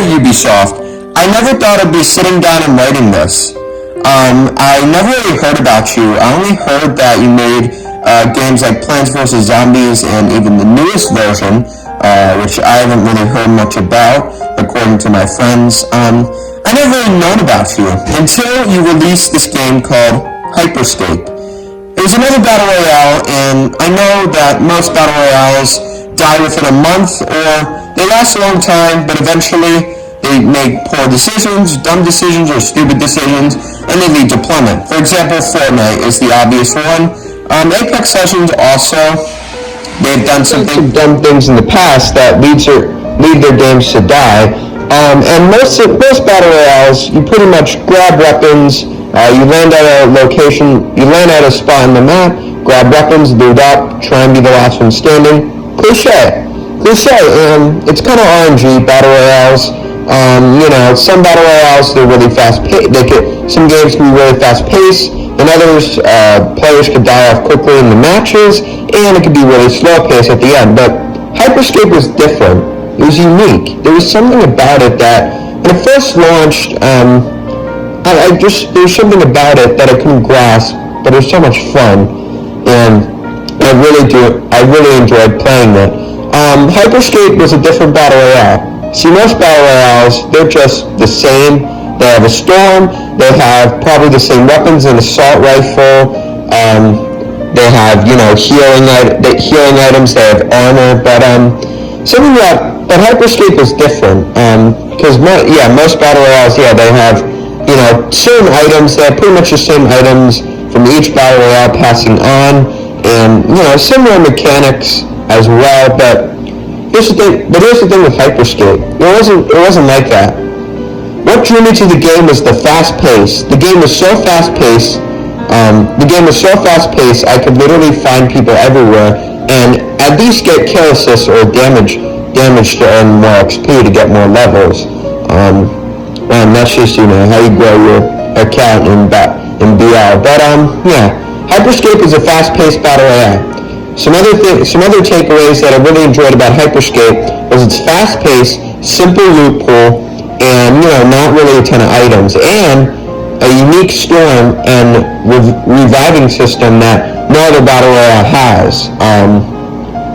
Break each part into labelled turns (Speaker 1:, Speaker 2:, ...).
Speaker 1: Ubisoft. I never thought I'd be sitting down and writing this. I never really heard about you. I only heard that you made games like Plants vs. Zombies and even the newest version, which I haven't really heard much about, according to my friends. I never really known about you until you released this game called Hyperscape. It was another Battle Royale, and I know that most Battle Royales die within a month, or they last a long time, but eventually they make poor decisions, dumb decisions, or stupid decisions, and they lead to plummet. For example, Fortnite is the obvious one. Apex Legends also, they've done some dumb things in the past that lead their games to die. And most Battle Royales, you pretty much grab weapons, you land at a location, you land at a spot on the map, grab weapons, loot up, try and be the last one standing. Cliche. It's kind of RNG, Battle Royales. Some Battle Royales, they're really fast-paced. Some games can be really fast-paced, and others, players could die off quickly in the matches, and it could be really slow-paced at the end. But Hyperscape was different. It was unique. There was something about it that, when it first launched, there was something about it that I couldn't grasp, but it was so much fun, and I really enjoyed playing it. Hyperscape was a different Battle Royale. See, most Battle Royales, they're just the same. They have a storm, they have probably the same weapons, an assault rifle, they have, healing items, they have armor, but Hyperscape is different, because most Battle Royales, they have, certain items, they have pretty much the same items from each Battle Royale passing on, and, similar mechanics as well, but here's the thing with Hyperscape. It wasn't like that. What drew me to the game was the fast pace. The game was so fast paced. I could literally find people everywhere and at least get kill assists or damage to earn more XP to get more levels. And that's just how you grow your account in BL. But Hyperscape is a fast paced battle royale. Some other takeaways that I really enjoyed about Hyperscape was its fast-paced, simple loot pool, and not really a ton of items, and a unique storm and reviving system that no other battle royale has.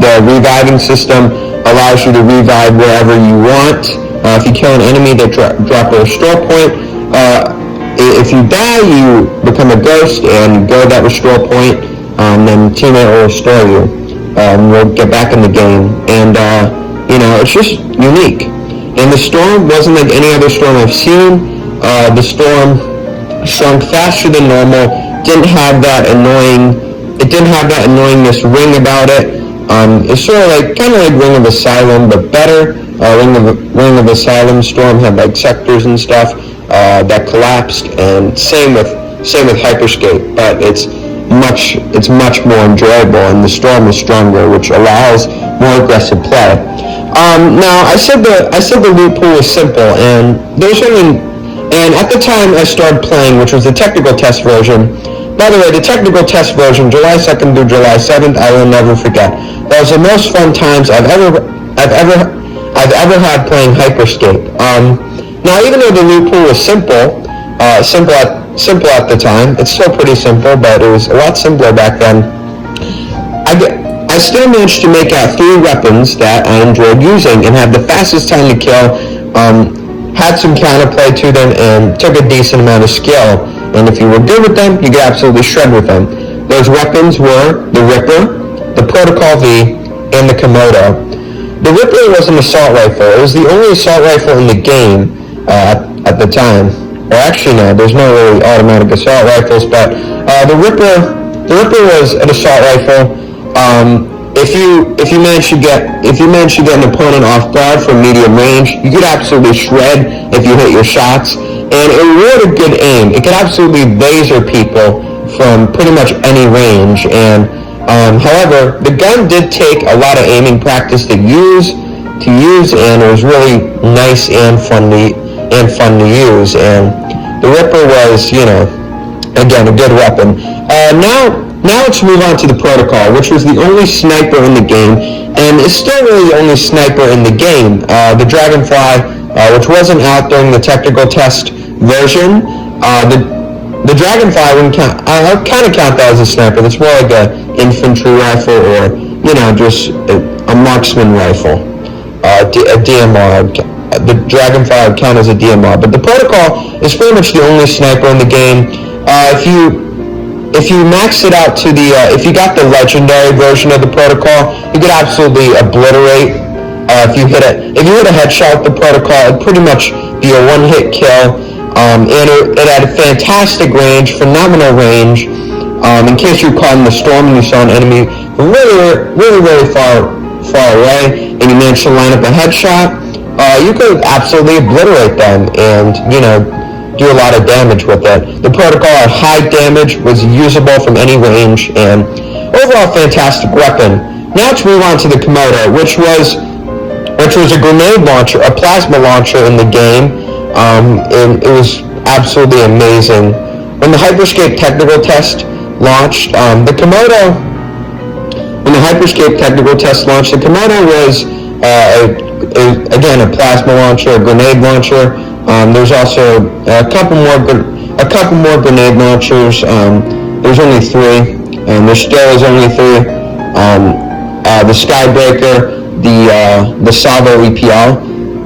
Speaker 1: The reviving system allows you to revive wherever you want. If you kill an enemy, they drop a restore point. If you die, you become a ghost and go to that restore point. Then teammate will restore you. We'll get back in the game, and it's just unique. And the storm wasn't like any other storm I've seen. The storm shrunk faster than normal. Didn't have that annoyingness ring about it. It's sort of kind of like Ring of Asylum, but better. Ring of Asylum storm had like sectors and stuff that collapsed, and same with Hyperscape, but it's much more enjoyable, and the storm is stronger, which allows more aggressive play. Now I said the loot pool was simple, and at the time I started playing, which was the technical test version. By the way, the technical test version, July 2nd through July 7th, I will never forget. That was the most fun times I've ever had playing Hyperscape. Now, even though the loot pool was simple at the time, it's still pretty simple, but it was a lot simpler back then. I still managed to make out 3 weapons that I enjoyed using and had the fastest time to kill, had some counterplay to them, and took a decent amount of skill. And if you were good with them, you could absolutely shred with them. Those weapons were the Ripper, the Protocol V, and the Komodo. The Ripper was an assault rifle. It was the only assault rifle in the game at the time. Or actually, no, there's no really automatic assault rifles, but the Ripper was an assault rifle. If you managed to get an opponent off guard from medium range, you could absolutely shred if you hit your shots, and it rewarded good aim. It could absolutely laser people from pretty much any range. And however, the gun did take a lot of aiming practice to use, and it was really nice and fun to use. And the Ripper was, again, a good weapon. Now let's move on to the Protocol, which was the only sniper in the game, and is still really the only sniper in the game. The Dragonfly which wasn't out during the technical test version. The Dragonfly wouldn't count. I'll kind of count that as a sniper. That's more like a infantry rifle, or just a marksman rifle, a DMR. The Dragonfly would count as a DMR, but the Protocol is pretty much the only sniper in the game. If you maxed it out to if you got the legendary version of the Protocol, you could absolutely obliterate. If you hit a headshot with the Protocol, it'd pretty much be a one-hit kill. And it had a fantastic range, phenomenal range. In case you were caught in the storm and you saw an enemy really far away, and you managed to line up a headshot, you could absolutely obliterate them and do a lot of damage with it. The Protocol at high damage, was usable from any range, and overall fantastic weapon. Now let's move on to the Komodo, which was a grenade launcher, a plasma launcher in the game. And it was absolutely amazing. When the Hyperscape technical test launched, the Komodo was again a plasma launcher, a grenade launcher. There's also a couple more grenade launchers. There's only 3. There still is only 3. The Skybreaker, the Salvo EPL,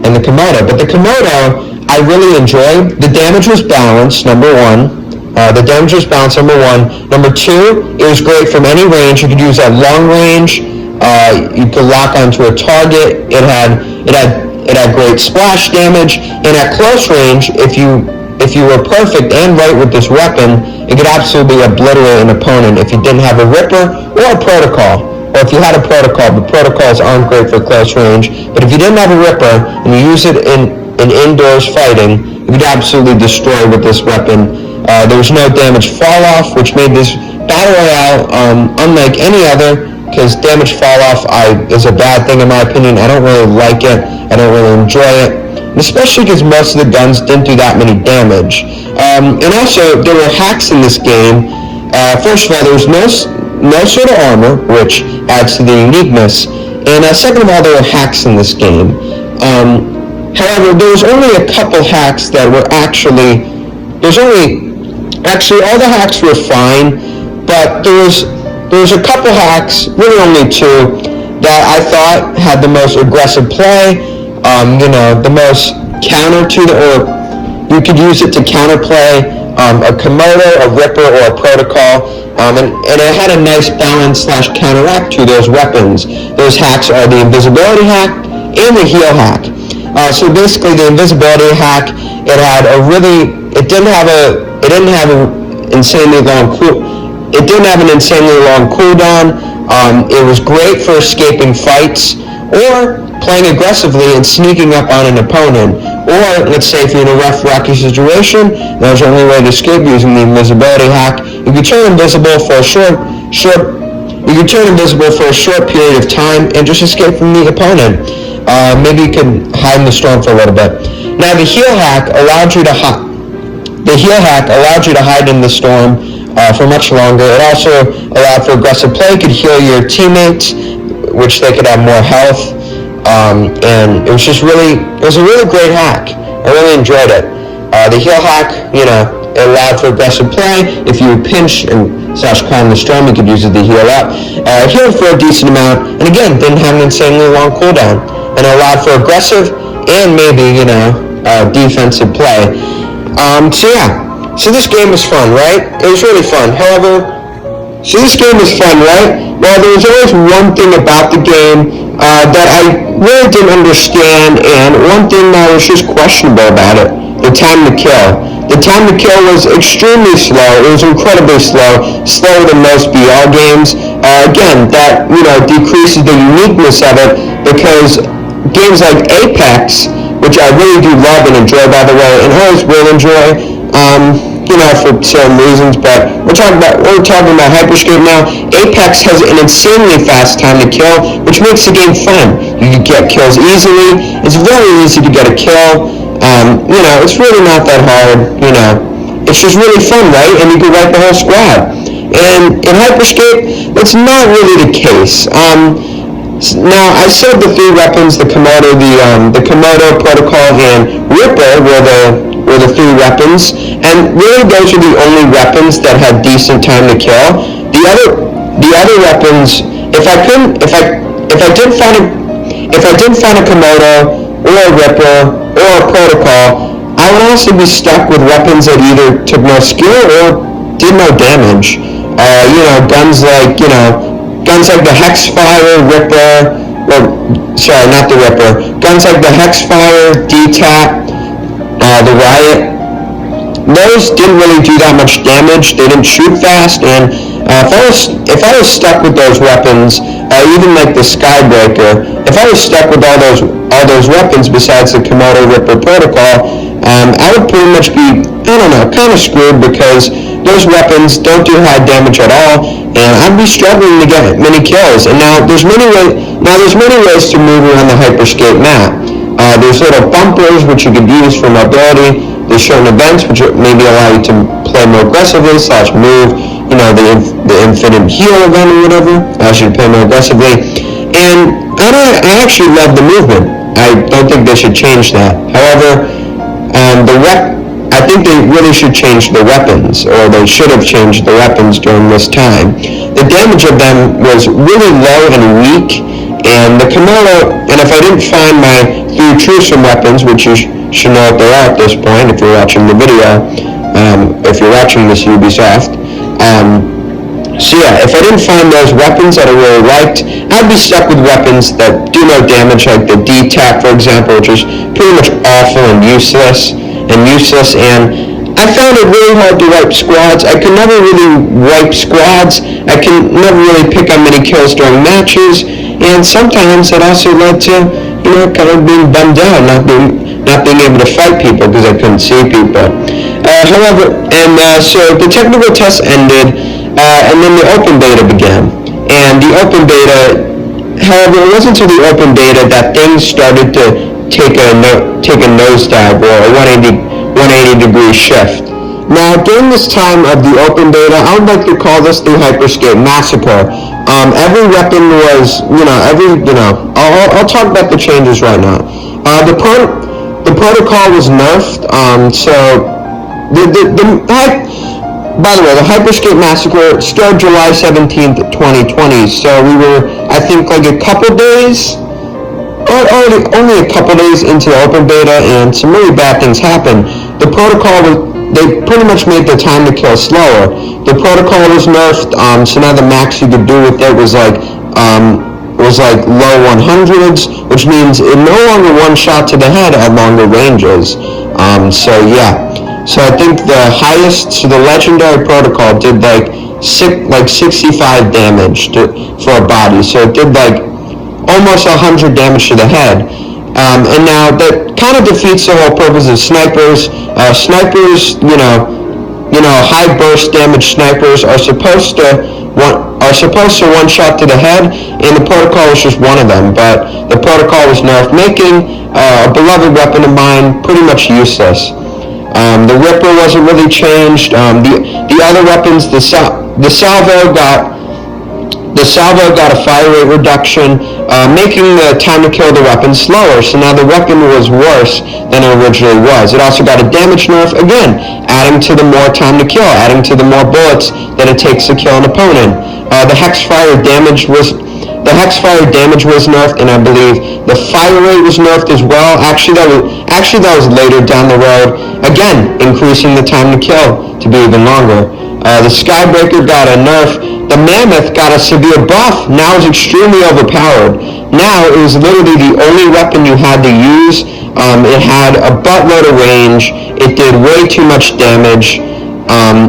Speaker 1: and the Komodo. But the Komodo, I really enjoyed. The damage was balanced, number 1. Number 2, it was great from any range. You could use at long range. You could lock onto a target. It had great splash damage. And at close range, if you were perfect and right with this weapon, it could absolutely obliterate an opponent if you didn't have a Ripper or a Protocol. Or if you had a Protocol, but Protocols aren't great for close range. But if you didn't have a Ripper and you use it in indoors fighting, you could absolutely destroy with this weapon. There was no damage fall off, which made this battle royale unlike any other, because damage fall off is a bad thing in my opinion. I don't really like it. I don't really enjoy it, and especially because most of the guns didn't do that many damage. And also, there were hacks in this game. First of all, there was no sort of armor, which adds to the uniqueness. And second of all, there were hacks in this game. However, there was only a couple hacks that were actually all the hacks were fine, but there was a couple hacks, really only 2, that I thought had the most aggressive play, the most counter to or you could use it to counterplay a Komodo, a Ripper, or a Protocol, and it had a nice balance / counteract to those weapons. Those hacks are the invisibility hack and the heal hack. So basically, the invisibility hack, it didn't have an insanely long cooldown. It was great for escaping fights or playing aggressively and sneaking up on an opponent. Or let's say if you're in a rough, rocky situation, that was the only way to escape using the invisibility hack. You could turn invisible for a short period of time and just escape from the opponent. Maybe you could hide in the storm for a little bit. Now the heal hack allowed you to hide in the storm for much longer. It also allowed for aggressive play. You could heal your teammates, which they could have more health. And it was a really great hack. I really enjoyed it. The heal hack, it allowed for aggressive play. If you pinch and / calm the storm, you could use it to heal up. Healed for a decent amount, and again, didn't have an insanely long cooldown. And allowed for aggressive and maybe, defensive play. So this game was fun, right? It was really fun. Well, there was always one thing about the game that I really didn't understand, and one thing that was just questionable about it: the time to kill. The time to kill was extremely slow. It was incredibly slower than most BR games. Again, that decreases the uniqueness of it, because games like Apex, which I really do love and enjoy, by the way, and always will enjoy, for certain reasons, but we're talking about Hyperscape now. Apex has an insanely fast time to kill, which makes the game fun. You can get kills easily. It's very easy to get a kill. It's really not that hard. It's just really fun, right? And you can wipe the whole squad. And in Hyperscape, that's not really the case. Now, I said the three weapons, the Komodo, the Komodo, Protocol, and Ripper were the three weapons, and really those are the only weapons that had decent time to kill. The other weapons, if I did find a Komodo or a Ripper or a Protocol, I would honestly be stuck with weapons that either took no skill or did no damage. Guns like the Hexfire, Ripper, sorry, not the Ripper. Guns like the Hexfire, D-Tap, the Riot, those didn't really do that much damage. They didn't shoot fast, and if I was stuck with those weapons, even like the Skybreaker, if I was stuck with all those weapons besides the Komodo, Ripper, Protocol, I would pretty much be, kind of screwed, because those weapons don't do high damage at all, and I'd be struggling to get many kills. And now there's many ways to move around the Hyperscape map. There's little bumpers which you could use for mobility. There's certain events which maybe allow you to play more aggressively / move. The infinite heal event or whatever allows you to play more aggressively. And I actually love the movement. I don't think they should change that. However, I think they really should change the weapons, or they should have changed the weapons during this time. The damage of them was really low and weak, and the Komodo, and if I didn't find my 3 Truesome weapons, which you should know what they are at this point if you're watching the video, if you're watching this Ubisoft. So yeah, if I didn't find those weapons that I really liked, I'd be stuck with weapons that do no damage, like the D-Tap, for example, which is pretty much awful and useless, and I found it really hard to wipe squads. I could never really wipe squads. I could never really pick up many kills during matches, and sometimes it also led to, kind of being bummed out, not being able to fight people because I couldn't see people. So the technical test ended, and then the open beta began. And the open beta, however, it wasn't until the open beta that things started to take a nosedive, or a 180-degree shift. Now, during this time of the open beta, I would like to call this the Hyperscape Massacre. Every weapon was, I'll talk about the changes right now. The Protocol was nerfed, by the way, the Hyperscape Massacre started July 17th, 2020, so we were, I think, like a couple days, only a couple days into the open beta, and some really bad things happened. The Protocol they pretty much made the time to kill slower. The Protocol was nerfed, so now the max you could do with it was like low 100s, which means it no longer one shot to the head at longer ranges. So I think the highest, so the legendary Protocol did like 65 damage for a body, so it did like almost 100 damage to the head. And now that kind of defeats the whole purpose of snipers. Snipers, high burst damage snipers are supposed to one shot to the head, and the Protocol was just one of them. But the Protocol was nerfed, making a beloved weapon of mine pretty much useless. The Ripper wasn't really changed. The other weapons, the Salvo got a fire rate reduction, making the time to kill the weapon slower, so now the weapon was worse than it originally was. It also got a damage nerf, again, adding to the more time to kill, adding to the more bullets that it takes to kill an opponent. The Hexfire damage was nerfed, and I believe the fire rate was nerfed as well. Actually, that was later down the road, again, increasing the time to kill to be even longer. The Skybreaker got a nerf. The Mammoth got a severe buff. Now it's extremely overpowered. Now it was literally the only weapon you had to use. It had a buttload of range. It did way too much damage.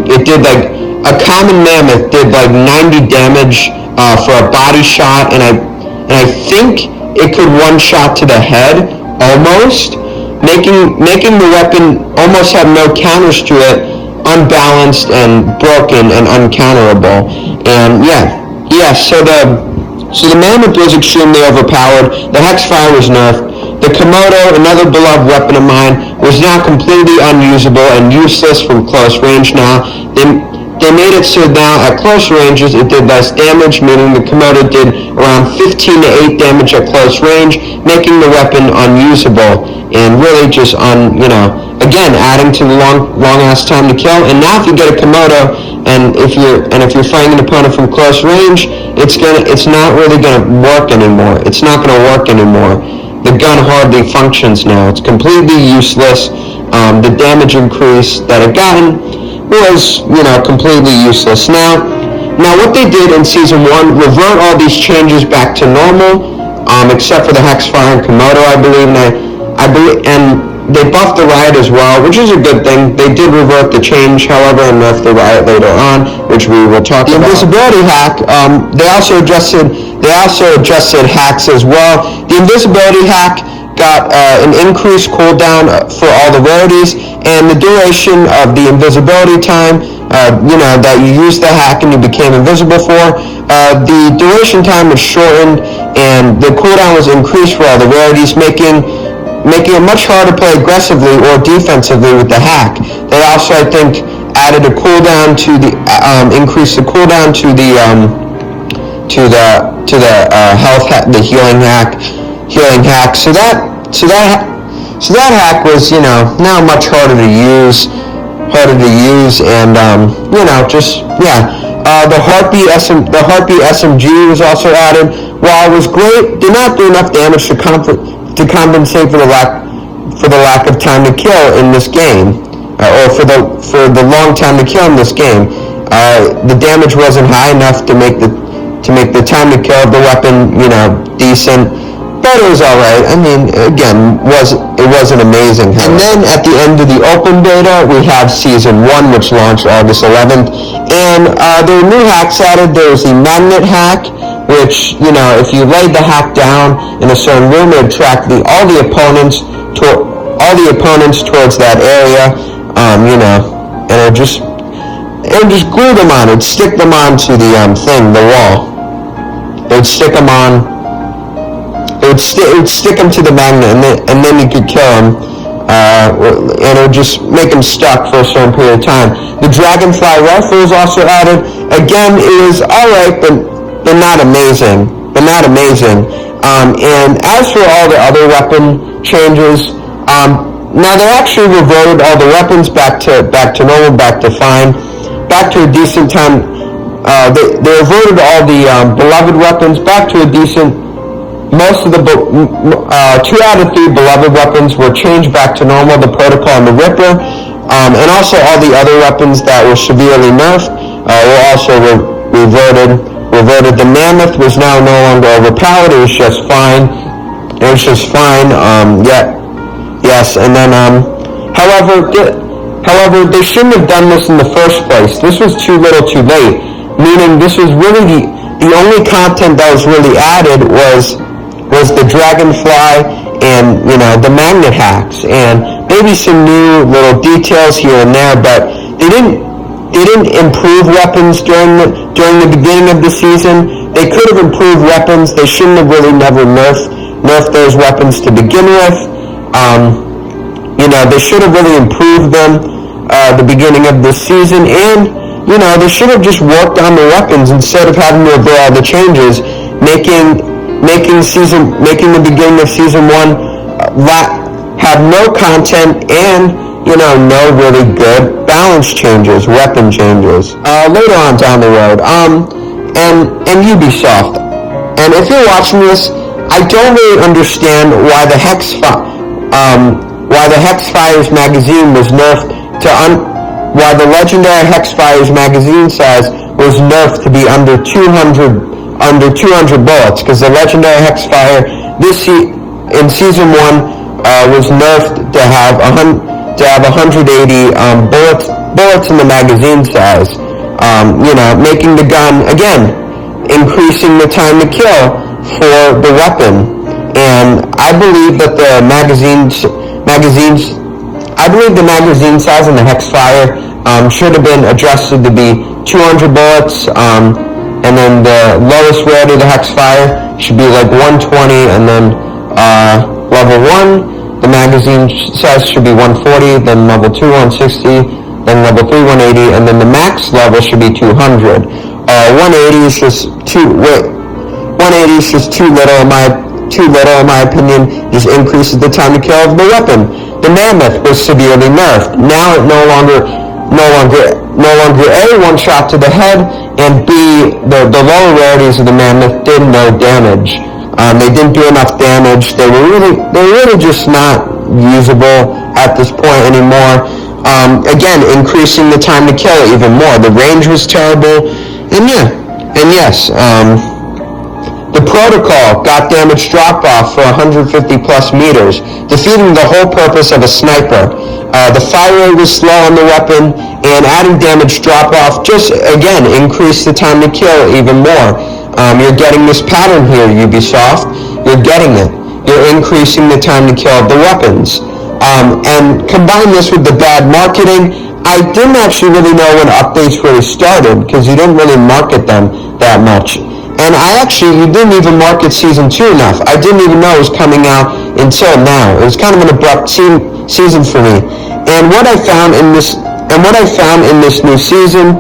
Speaker 1: It did like, a common Mammoth did like 90 damage for a body shot, and I think it could one shot to the head almost, making the weapon almost have no counters to it, unbalanced and broken and uncounterable. And so the Mammoth was extremely overpowered. The Hexfire was nerfed. The Komodo, another beloved weapon of mine, was now completely unusable and useless from close range now. They they made it so now at close ranges it did less damage, meaning the Komodo did around 15 to 8 damage at close range, making the weapon unusable and really just again adding to the long ass time to kill. And now if you get a Komodo and if you're fighting an opponent from close range, it's not really gonna work anymore. It's not gonna work anymore. The gun hardly functions now. It's completely useless. The damage increase that it gotten was, completely useless. Now what they did in Season 1, revert all these changes back to normal, except for the Hexfire and Komodo, I believe, and they buffed the Riot as well, which is a good thing. They did revert the change, however, and nerfed the Riot later on, which we will talk about. The invisibility hack, they also adjusted hacks as well. The invisibility hack got an increased cooldown for all the rarities, and the duration of the invisibility time, that you used the hack and you became invisible for, the duration time was shortened, and the cooldown was increased for all the rarities, making it much harder to play aggressively or defensively with the hack. They also, I think, added a cooldown to the increased the cooldown to the health hack, the healing hack. So that hack was now much harder to use, and the Harpy SMG was also added. While it was great, did not do enough damage to compensate for the lack of time to kill in this game, or for the long time to kill in this game. The damage wasn't high enough to make the time to kill of the weapon decent, but it was alright. I mean, again, it wasn't amazing. And then at the end of the open beta, we have Season 1, which launched August 11th, and there were new hacks added. There was the magnet hack, which, if you laid the hack down in a certain room, it would track all the opponents towards that area, and it would just glue them on. It would stick them onto the wall. It would stick them on. It would stick them to the magnet, and then you could kill them, and it would just make them stuck for a certain period of time. The Dragonfly rifle was also added. Again, it was alright, but not amazing. And as for all the other weapon changes, now they actually reverted all the weapons back to normal, back to fine, back to a decent time. They reverted all the beloved weapons back to a decent. Most of the 2 out of 3 beloved weapons were changed back to normal. The Protocol and the Ripper, and also all the other weapons that were severely nerfed were also reverted. The Mammoth was now no longer overpowered. It was just fine. Yes. And then, however, they shouldn't have done this in the first place. This was too little, too late. Meaning, this was really the only content that was really added was the Dragonfly and the magnet hacks, and maybe some new little details here and there. But they didn't improve weapons during the beginning of the season. They could have improved weapons. They shouldn't have really never nerfed those weapons to begin with. They should have really improved them the beginning of this season, and they should have just worked on the weapons instead of having to revert all the changes, making the beginning of Season 1 have no content and no really good balance changes, weapon changes later on down the road. And Ubisoft. And if you're watching this, I don't really understand why the Hexfire's magazine was nerfed why the legendary Hexfire's magazine size was nerfed to be under 200 bullets, because the legendary Hexfire in Season 1 was nerfed to have 180 bullets in the magazine size, making the gun, again, increasing the time to kill for the weapon. And I believe that the magazine size in the Hexfire should have been adjusted to be 200 bullets, and then the lowest rarity of the Hexfire should be like 120, and then level 1, the magazine size should be 140, then level 2, 160, then level 3, 180, and then the max level should be 200. 180 is just too little in my opinion. Just increases the time to kill of the weapon. The Mammoth was severely nerfed. Now it no longer A, one shot to the head, and B, the lower rarities of the Mammoth did no damage. They didn't do enough damage. They were really just not usable at this point anymore. Again, increasing the time to kill even more. The range was terrible, and yes, the Protocol got damage drop-off for 150 plus meters, defeating the whole purpose of a sniper. The fire rate was slow on the weapon, and adding damage drop-off just, again, increased the time to kill even more. You're getting this pattern here, Ubisoft. You're getting it. You're increasing the time to kill of the weapons. And combine this with the bad marketing. I didn't actually really know when updates really started, because you didn't really market them that much. And you didn't even market Season 2 enough. I didn't even know it was coming out until now. It was kind of an abrupt season for me. And what I found in this new season,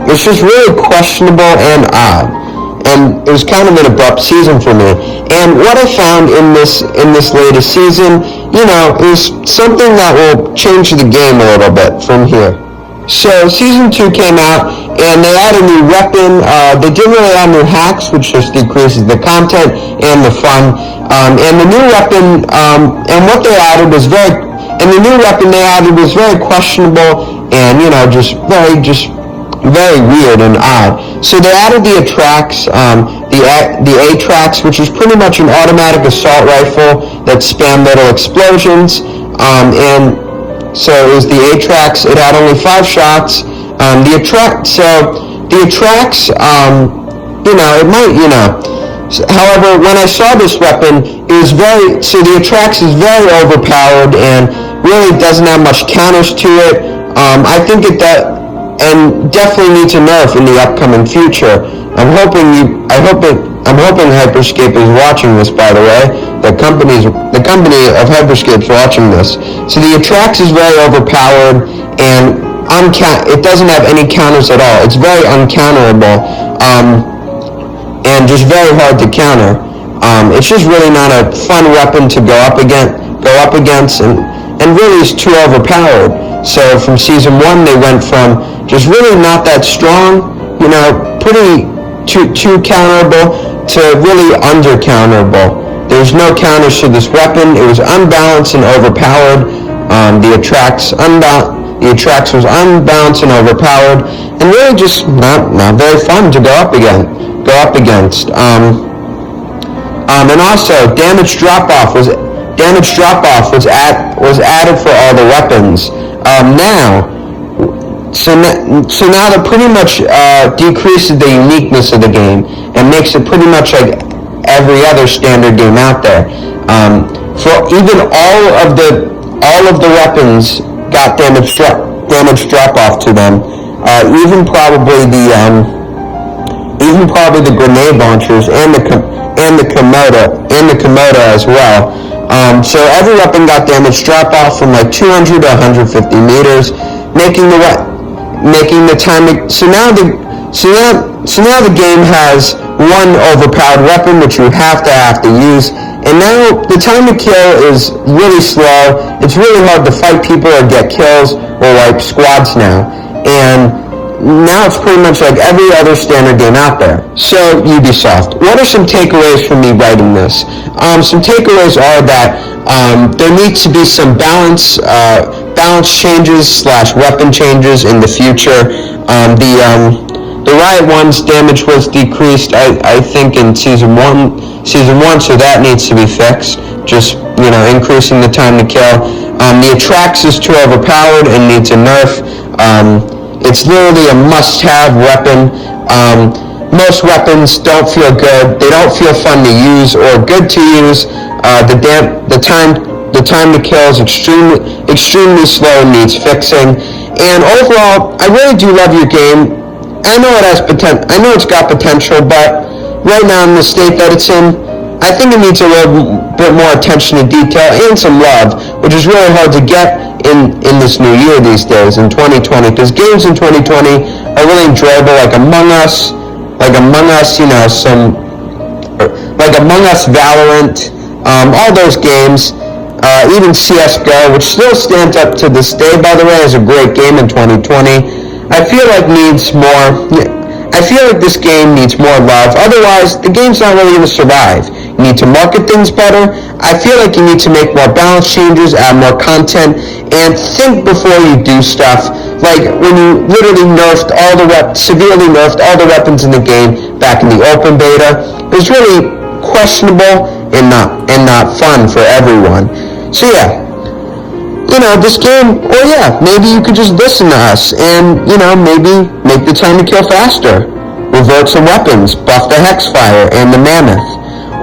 Speaker 1: it's just really questionable and odd. And it was kind of an abrupt season for me. And what I found in this latest season, is something that will change the game a little bit from here. So Season 2 came out, and they added a new weapon. They didn't really add new hacks, which just decreases the content and the fun. And the new weapon, and what they added was very questionable, and just very weird and odd. So they added the Atrax, the Atrax, which is pretty much an automatic assault rifle that spammed little explosions, and so it was the Atrax. It had only 5 shots. The Atrax, however, when I saw this weapon, the Atrax is very overpowered and really doesn't have much counters to it. I think and definitely needs a nerf in the upcoming future. I'm hoping Hyperscape is watching this, by the way. The company of Hyperscape is watching this. So the Atrax is very overpowered, and it doesn't have any counters at all. It's very uncounterable, and just very hard to counter. It's just really not a fun weapon to go up against, and really is too overpowered. So from Season 1, they went from just really not that strong, pretty too counterable, to really under-counterable. There's no counters to this weapon. It was unbalanced and overpowered. The Atrax was unbalanced and overpowered, and really just not very fun to go up against. And also, damage drop-off was added for all the weapons. So now that pretty much decreases the uniqueness of the game and makes it pretty much like every other standard game out there. For even all of the weapons got damage drop off to them. Even probably the grenade launchers and the Komodo as well. So every weapon got damage drop off from like 200 to 150 meters, making the time. So now the game has one overpowered weapon which you have to use, and now the time to kill is really slow. It's really hard to fight people or get kills or wipe squads now, and now it's pretty much like every other standard game out there. So Ubisoft, what are some takeaways from me writing this? Some takeaways are that there needs to be some balance changes / weapon changes in the future. The Riot 1's damage was decreased, I think, in Season 1, so that needs to be fixed. Just, increasing the time to kill. The Atrax is too overpowered and needs a nerf. It's literally a must-have weapon. Most weapons don't feel good. They don't feel fun to use or good to use. The time to kill is extremely slow and needs fixing. And overall, I really do love your game. I know it has potential. I know it's got potential, but right now in the state that it's in, I think it needs a little bit more attention to detail and some love, which is really hard to get in this new year these days, in 2020, because games in 2020 are really enjoyable, like Among Us, Among Us, Valorant, all those games, even CSGO, which still stands up to this day, by the way, as a great game in 2020. I feel like this game needs more love. Otherwise, the game's not really going to survive. You need to market things better. I feel like you need to make more balance changes, add more content, and think before you do stuff. Like when you literally severely nerfed all the weapons in the game back in the open beta. It was really questionable and not fun for everyone. So yeah, this game, or yeah, maybe you could just listen to us and, maybe make the time to kill faster, revert some weapons, buff the Hexfire and the Mammoth.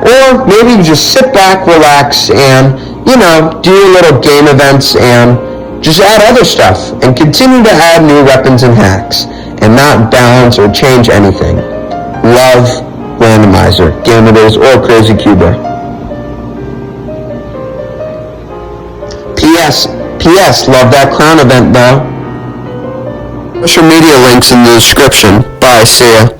Speaker 1: Or maybe you just sit back, relax, and, do your little game events and just add other stuff and continue to add new weapons and hacks and not balance or change anything. Love Randomizer, Game It Is, or Crazy Cuber. P.S. Love that crown event though. Social media links in the description. Bye, see ya.